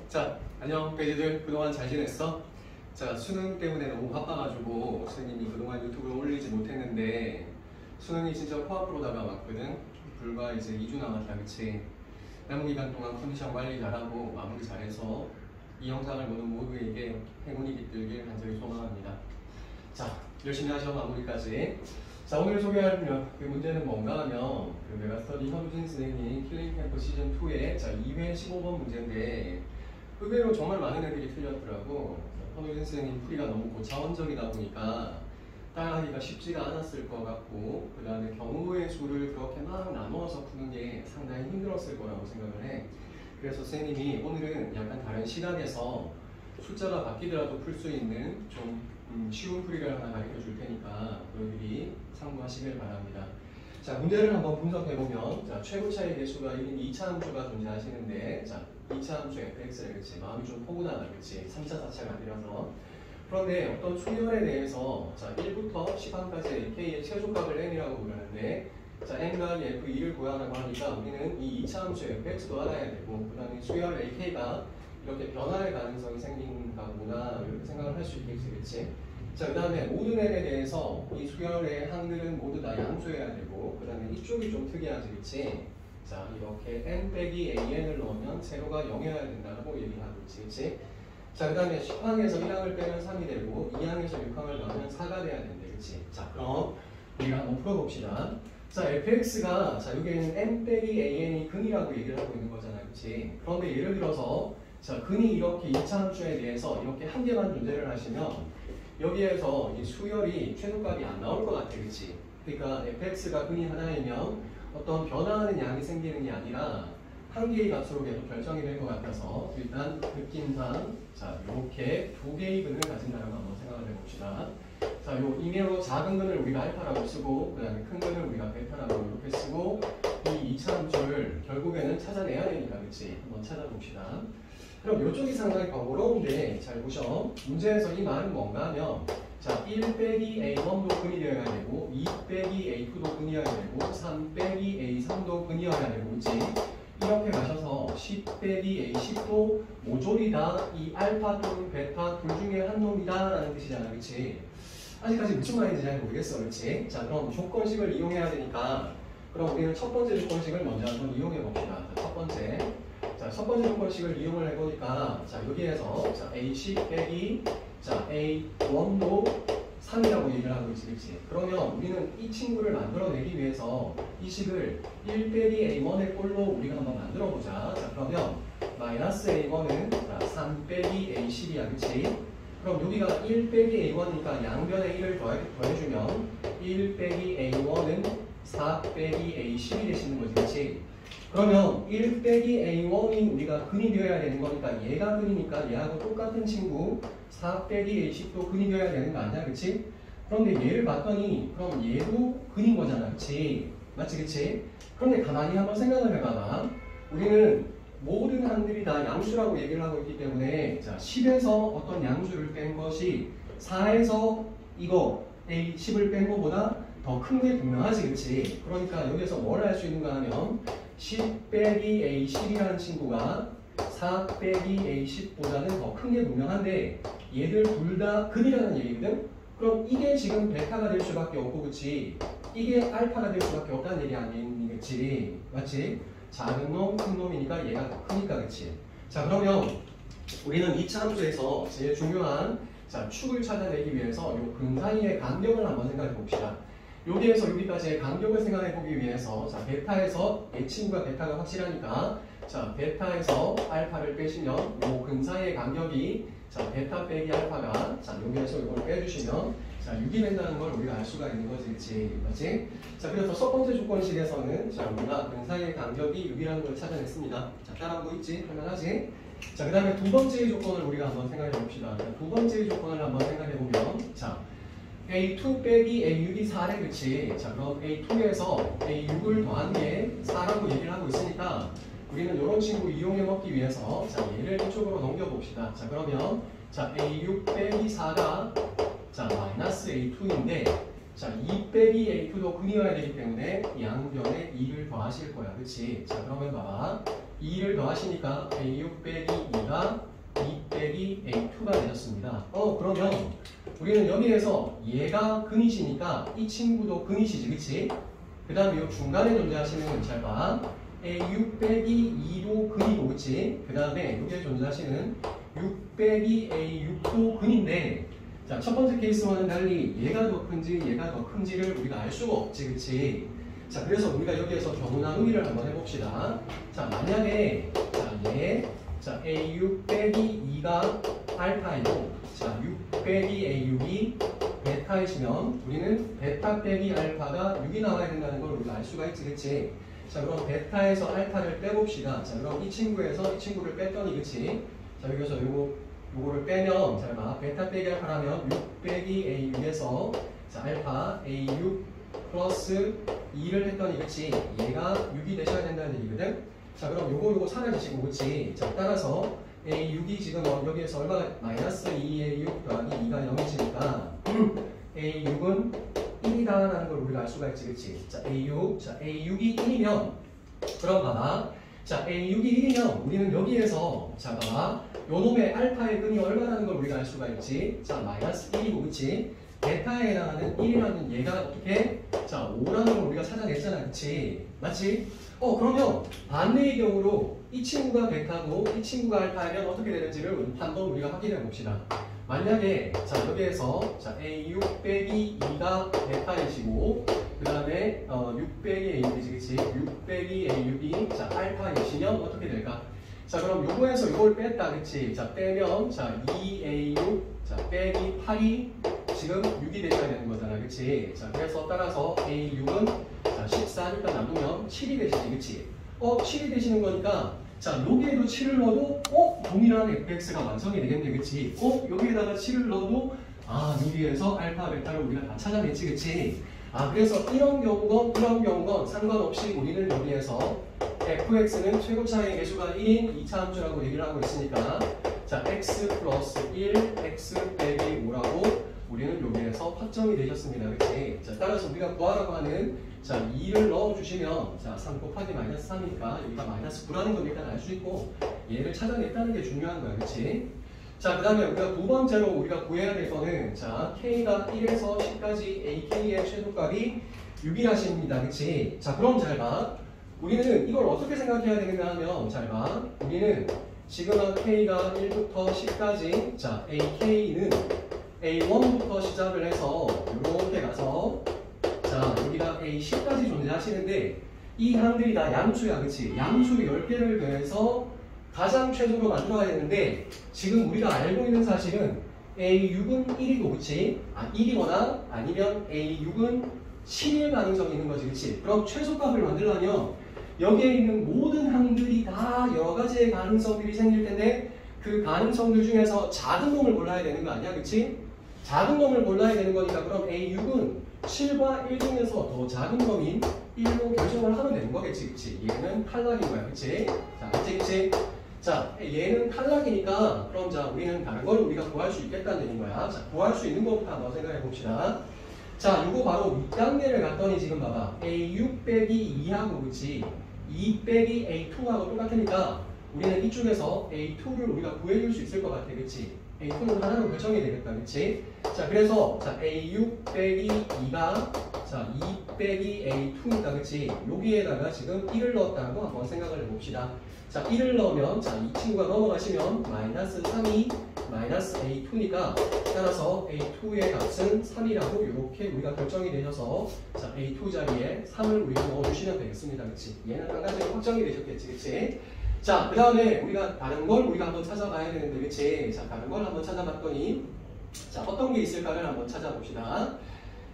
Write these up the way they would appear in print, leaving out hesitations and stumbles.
자, 안녕 빼지들. 그동안 잘 지냈어? 자, 수능 때문에 너무 바빠가지고 선생님이 그동안 유튜브를 올리지 못했는데 수능이 진짜 코앞으로다가 왔거든. 불과 이제 2주 남았다, 그치? 남은 기간 동안 컨디션 관리 잘하고 마무리 잘해서 이 영상을 보는 모두에게 행운이 깃들길 간절히 소망합니다. 자, 열심히 하셔 마무리까지. 자, 오늘 소개할 그 문제는 뭔가 하면 그 메가스터디 현우진 선생님 킬링 캠프 시즌 2의 자 2회 15번 문제인데 의외로 정말 많은 애들이 틀렸더라고. 현우진 선생님 풀이가 너무 고차원적이다 보니까 따라하기가 쉽지가 않았을 것 같고, 그 다음에 경우의 수를 그렇게 막 나누어서 푸는 게 상당히 힘들었을 거라고 생각을 해. 그래서 선생님이 오늘은 약간 다른 시각에서 숫자가 바뀌더라도 풀 수 있는 좀 쉬운 풀이를 하나 가르쳐 줄 테니까 너희들이 참고하시길 바랍니다. 자, 문제를 한번 분석해보면, 자, 최고 차이 개수가 1인 2차 함수가 존재하시는데, 자, 2차 함수 fx를, 그치? 마음이 좀 포근하다, 그치? 3차, 4차가 아니라서. 그런데 어떤 수열에 대해서, 자, 1부터 10항까지 k의 최소값을 n이라고 부르는데, 자, n과 f2를 구하라고 하니까 우리는 이 2차 함수 fx도 알아야 되고, 그 다음에 수열 ak가 이렇게 변화할 가능성이 생긴다구나, 이렇게 생각을 할 수 있겠지, 그치? 자, 그 다음에 모든 n에 대해서 이 수열의 항들은 모두 다 양수해야 되고, 그 다음에 이쪽이 좀 특이하지, 그치? 자, 이렇게 n 빼기 an을 넣으면 세로가 0이어야 된다고 얘기하고 있지, 그치? 자, 그 다음에 10항에서 1항을 빼면 3이 되고, 2항에서 6항을 넣으면 4가 돼야 된대, 그치? 자, 그럼 우리가 한번 풀어봅시다. 자, fx가, 자, 여기에는 n 빼기 an이 근이라고 얘기를 하고 있는 거잖아, 그치? 그런데 예를 들어서, 자, 근이 이렇게 2차 함수에 대해서 이렇게 한 개만 존재를 하시면 여기에서 이 수열이 최소값이 안 나올 것 같아, 그치? 그러니까 fx가 근이 하나이면 어떤 변화하는 양이 생기는 게 아니라 한 개의 값으로 계속 결정이 될 것 같아서 일단 느낌상 자, 이렇게 두 개의 근을 가진다라고 한번 생각을 해봅시다. 자, 요 이내로 작은 근을 우리가 알파라고 쓰고, 그 다음에 큰 근을 우리가 베타라고 이렇게 쓰고, 이 2차 함수를 결국에는 찾아내야 되니까, 그치? 한번 찾아봅시다. 그럼 이쪽이 상당히 번거로운데 잘 보셔. 문제에서 이 말은 뭔가 하면, 자, 1 빼기 a1도 근이 되어야 되고, 2 빼기 a2도 근이어야 되고, 3 빼기 a3도 근이어야 되고, 그치? 이렇게 가셔서 10 빼기 a10도 모조리다 이 알파 또는 베타 둘 중에 한 놈이다 라는 뜻이잖아, 그치? 아직까지 무슨 말인지 잘 모르겠어, 그치? 자, 그럼 조건식을 이용해야 되니까 그럼 우리는 첫 번째 조건식을 먼저 한번 이용해 봅시다. 자, 첫 번째. 자, 첫 번째 조건식을 이용을 해보니까 자, 여기에서 자, a10 빼기 자, a1도 3이라고 얘기를 하고 있지, 그치? 그러면 우리는 이 친구를 만들어내기 위해서 이 식을 1 빼기 a1의 꼴로 우리가 한번 만들어보자. 자, 그러면 마이너스 a1은 자, 3 빼기 a10이야, 그치? 그럼 여기가 1 빼기 a1이니까 양변에 1을 더해주면 1 빼기 a1은 4 빼기 a10이 되시는 거지, 그치? 그러면 1 빼기 a1이 우리가 근이 되어야 되는 거니까 얘가 근이니까 얘하고 똑같은 친구 4 빼기 a10도 근이 되어야 되는 거 아니야, 그치? 그런데 얘를 봤더니 그럼 얘도 근인 거잖아, 그치? 맞지, 그치? 그런데 가만히 한번 생각을 해봐봐. 우리는 모든 항들이 다 양수라고 얘기를 하고 있기 때문에 자, 10에서 어떤 양수를 뺀 것이 4에서 이거 a10을 뺀 것보다 더 큰 게 분명하지, 그치? 그러니까 여기서 뭘 할 수 있는가 하면 10 빼기 a10이라는 친구가 4 빼기 a10보다는 더 큰 게 분명한데 얘들 둘 다 근이라는 얘기거든? 그럼 이게 지금 베타가 될 수밖에 없고, 그치? 이게 알파가 될 수밖에 없다는 얘기 아니겠지? 맞지? 작은 놈, 큰 놈이니까 얘가 더 크니까, 그치? 자, 그러면 우리는 2차 함수에서 제일 중요한 자, 축을 찾아내기 위해서 요 근 사이의 간격을 한번 생각해 봅시다. 여기에서 여기까지의 간격을 생각해 보기 위해서 자, 베타에서 얘 친구가 베타가 확실하니까 자, 베타에서 알파를 빼시면 요 근 사이의 간격이 자, 베타 빼기 알파가 자, 여기에서 이걸 빼주시면 자, 6이 된다는 걸 우리가 알 수가 있는 거지, 그치? 맞지? 자, 그래서 첫 번째 조건식에서는 자, 우리가 근 사이의 간격이 6이라는 걸 찾아냈습니다. 자, 따라하고 있지? 할만하지? 자, 그 다음에 두 번째의 조건을 우리가 한번 생각해 봅시다. 자, 두 번째의 조건을 한번 생각해 보면 자, a2 빼기 a6이 4래, 그치? 자, 그럼 a2에서 a6을 더한 게 4라고 얘기를 하고 있으니까 우리는 이런 친구 이용해 먹기 위해서 자, 얘를 이쪽으로 넘겨봅시다. 자, 그러면 자, a6 빼기 4가 자, 마이너스 a2인데 자, 2 빼기 a2도 근이어야 되기 때문에 양변에 2를 더하실 거야, 그치? 자, 그러면 봐봐. 2를 더하시니까 a6 빼기 A가 2 빼기 A2가 되셨습니다. 그러면 우리는 여기에서 얘가 근이시니까 이 친구도 근이시지, 그치? 그 다음에 이 중간에 존재하시는 잘 봐. A6 빼기 2도 근이고, 그치? 그 다음에 여기에 존재하시는 6 빼기 A6도 근인데, 자, 첫 번째 케이스와는 달리 얘가 더 큰지 얘가 더 큰지를 우리가 알 수가 없지, 그치? 자, 그래서 우리가 여기에서 경우 나누기를 한번 해봅시다. 자, 만약에 자, A6 빼기 2가 알파이고, 자, 6 빼기 A6이 베타이시면 우리는 베타 빼기 알파가 6이 나와야 된다는 걸 우리가 알 수가 있지, 그치? 자, 그럼 베타에서 알파를 빼봅시다. 자, 그럼 이 친구에서 이 친구를 뺐더니, 그치? 자, 여기서 요거를 빼면, 자, 봐. 베타 빼기 알파라면 6 빼기 A6에서 자, 알파 A6 플러스 2를 했더니, 그치? 얘가 6이 되셔야 된다는 얘기거든? 자, 그럼 요거 사라지시고, 그치? 자, 따라서 A6이 지금 여기에서 얼마가 마이너스 2A6 더하기 2가 0이시니까 A6은 1이다라는 걸 우리가 알 수가 있지, 그치? 자, A6. 자, A6이 1이면, 그럼 봐봐. 자, A6이 1이면 우리는 여기에서, 자, 봐봐. 요 놈의 알파의 근이 얼마라는 걸 우리가 알 수가 있지? 자, 마이너스 1이고, 그치? 베타에 해당하는 1이라는 얘가 어떻게? 자, 5라는 걸 우리가 찾아냈잖아, 그치? 맞지? 그러면 반대의 경우로 이 친구가 베타고 이 친구가 알파면 어떻게 되는지를 한번 우리가 확인해 봅시다. 만약에 자, 여기에서 자, A6 빼기 2가 베타이시고 그 다음에 6 빼기 A6이지, 그치? 6 빼기 A6이 자, 알파이시면 어떻게 될까? 자, 그럼 요거에서 요걸 뺐다, 그치? 자, 빼면 자, 2A6 자, 빼기 8이 지금 6이 되셔야 되는 거잖아, 그치? 자, 그래서 따라서 A6은 자, 14니까 나누면 7이 되시지, 그치? 7이 되시는 거니까 자, 여기에도 7을 넣어도 동일한 fx가 완성이 되겠네, 그치? 여기에다가 7을 넣어도 여기에서 알파, 베타를 우리가 다 찾아냈지, 그치? 그래서 이런 경우건 상관없이 우리는 여기에서 fx는 최고차의 개수가 1인 2차 함수라고 얘기를 하고 있으니까 자, x 플러스 1, x 빼기 5라고 우리는 여기에서 확정이 되셨습니다, 그치? 자, 따라서 우리가 구하라고 하는 자, 2를 넣어주시면 자, 3 곱하기 마이너스 3이니까 여기가 마이너스 9라는 건 일단 알 수 있고 얘를 찾아냈다는 게 중요한 거야, 그치? 자, 그 다음에 우리가 두 번째로 우리가 구해야 될 거는 자, k가 1에서 10까지 ak의 최소값이 6이라십니다, 그치? 자, 그럼 잘 봐. 우리는 이걸 어떻게 생각해야 되는가 하면 잘 봐. 우리는 시그마 k가 1부터 10까지 자, ak는 A1부터 시작을 해서 이렇게 가서 자, 여기가 A10까지 존재하시는데 이 항들이 다 양수야, 그치? 양수 10개를 더해서 가장 최소로 만들어야 되는데 지금 우리가 알고 있는 사실은 A6은 1이고, 그치? 1이거나 아니면 A6은 7일 가능성이 있는 거지, 그치? 그럼 최소값을 만들려면 여기에 있는 모든 항들이 다 여러 가지의 가능성들이 생길 텐데 그 가능성들 중에서 작은 놈을 골라야 되는 거 아니야, 그치? 작은 놈을 골라야 되는 거니까 그럼 A6은 7과 1 중에서 더 작은 놈인 1로 결정을 하면 되는 거겠지, 그치? 얘는 탈락인 거야, 그치? 자, 그치? 자, 얘는 탈락이니까 그럼 자, 우리는 다른 걸 우리가 구할 수 있겠다는 얘기인 거야. 자, 구할 수 있는 것부터 한번 생각해 봅시다. 자, 요거 바로 윗단계를 갔더니 지금 봐봐. A6 빼기 2하고, 그치? 2 빼기 A2하고 똑같으니까 우리는 이쪽에서 A2를 우리가 구해줄 수 있을 것 같아, 그치? A2는 하나로 결정이 되겠다, 그치? 자, 그래서 자, A6 빼기 2가 자, 2 빼기 A2니까, 그치? 여기에다가 지금 1을 넣었다고 한번 생각을 해봅시다. 자, 1을 넣으면 자, 이 친구가 넘어가시면 마이너스 3이 마이너스 A2니까 따라서 A2의 값은 3이라고 이렇게 우리가 결정이 되셔서 자, A2 자리에 3을 우리가 넣어주시면 되겠습니다, 그치? 얘는 한 가지로 확정이 되셨겠지, 그치? 자, 그 다음에 우리가 다른 걸 우리가 한번 찾아봐야 되는데, 그치? 자, 다른 걸 한번 찾아봤더니 자, 어떤 게 있을까를 한번 찾아봅시다.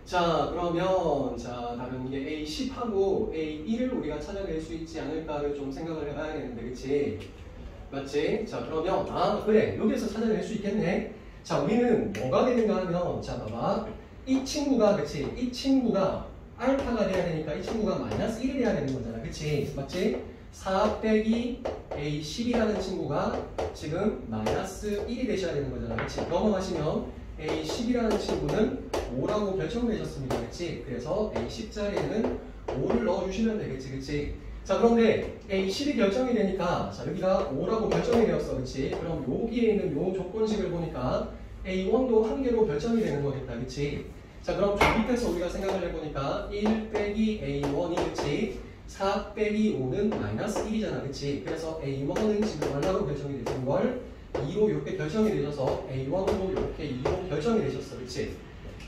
자, 그러면 자, 다른 게 A10하고 A1을 우리가 찾아낼 수 있지 않을까를 좀 생각을 해봐야 되는데, 그치? 맞지? 자, 그러면 그래, 여기에서 찾아낼 수 있겠네. 자, 우리는 뭐가 되는가 하면 자, 봐봐. 이 친구가, 그치? 이 친구가 알파가 돼야 되니까 이 친구가 마이너스 1이 돼야 되는 거잖아, 그치? 맞지? 4 빼기 A10이라는 친구가 지금 마이너스 1이 되셔야 되는 거잖아, 그치? 넘어가시면 A10이라는 친구는 5라고 결정되셨습니다, 그치? 그래서 A10 자리에는 5를 넣어주시면 되겠지, 그치? 자, 그런데 A10이 결정이 되니까, 자, 여기가 5라고 결정이 되었어. 그치? 그럼 여기에 있는 요 조건식을 보니까 A1도 한 개로 결정이 되는 거겠다. 그치? 자, 그럼 저 밑에서 우리가 생각을 해보니까 1 빼기 A1이 그치? 4 빼기 5는 마이너스 1이잖아. 그치? 그래서 A1은 지금 얼마로 결정이 되는 걸 2로 이렇게 결정이 되셔서 A1도 이렇게 2로 결정이 되셨어. 그치?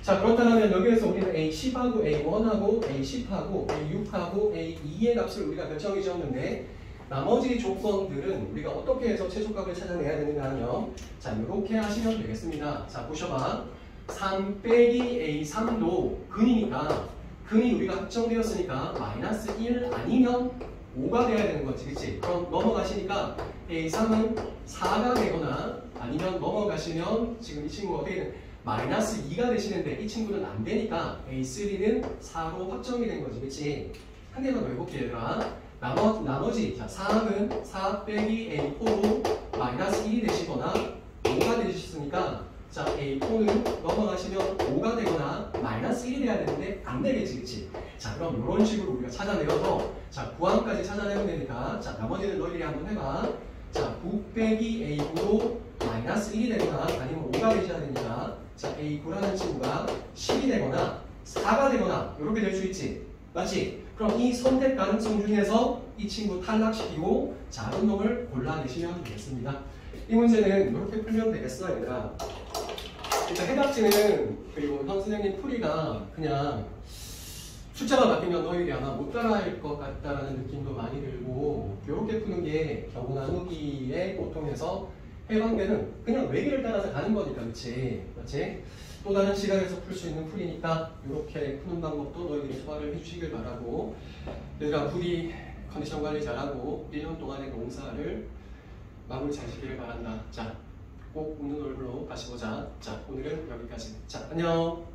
자, 그렇다면 여기에서 우리는 A10하고 A1하고 A10하고 A6하고 A2의 값을 우리가 결정해 주었는데 나머지 조건들은 우리가 어떻게 해서 최소값을 찾아내야 되는가 하면 자, 이렇게 하시면 되겠습니다. 자, 보셔봐. 3 빼기 A3도 근이니까 근이 우리가 확정되었으니까 마이너스 1 아니면 5가 돼야 되는 거지. 그치? 그럼 넘어가시니까 A3은 4가 되거나 아니면 넘어가시면 지금 이 친구가 어떻게 되는 마이너스 2가 되시는데 이 친구는 안 되니까 A3는 4로 확정이 된 거지. 그치? 한 개만 더 해볼게 얘들아. 나머지 자 4은 4 빼기 A4로 마이너스 1이 되시거나 5가 되셨으니까 자 A4는 넘어가시면 5가 되거나 마이너스 1이 돼야 되는데 안 되겠지. 그치? 자 그럼 이런 식으로 우리가 찾아내어서 자 9항까지 찾아내면 되니까 자 나머지는 너희들이 한번 해봐. 자 9 빼기 A9로 마이너스 1이 되거나 아니면 5가 되셔야 되니까 자 A9라는 친구가 10이 되거나 4가 되거나 이렇게 될 수 있지. 맞지? 그럼 이 선택 가능성 중에서 이 친구 탈락시키고 작은 놈을 골라내시면 되겠습니다. 이 문제는 이렇게 풀면 되겠어 얘들아. 일단 해답지는 그리고 현 선생님 풀이가 그냥 숫자가 바뀌면 너희들이 아마 못 따라할 것 같다라는 느낌도 많이 들고 이렇게 푸는 게 경우 나누기의 보통에서 해방되는 그냥 외계를 따라서 가는 거니까. 그치? 맞지? 또 다른 시각에서 풀 수 있는 풀이니까 이렇게 푸는 방법도 너희들이 소화를 해주시길 바라고 얘들아 부디 컨디션 관리 잘하고 1년 동안의 농사를 마무리 잘 지기를 바란다. 자, 꼭 웃는 얼굴로 다시 보자. 자, 오늘은 여기까지. 자, 안녕.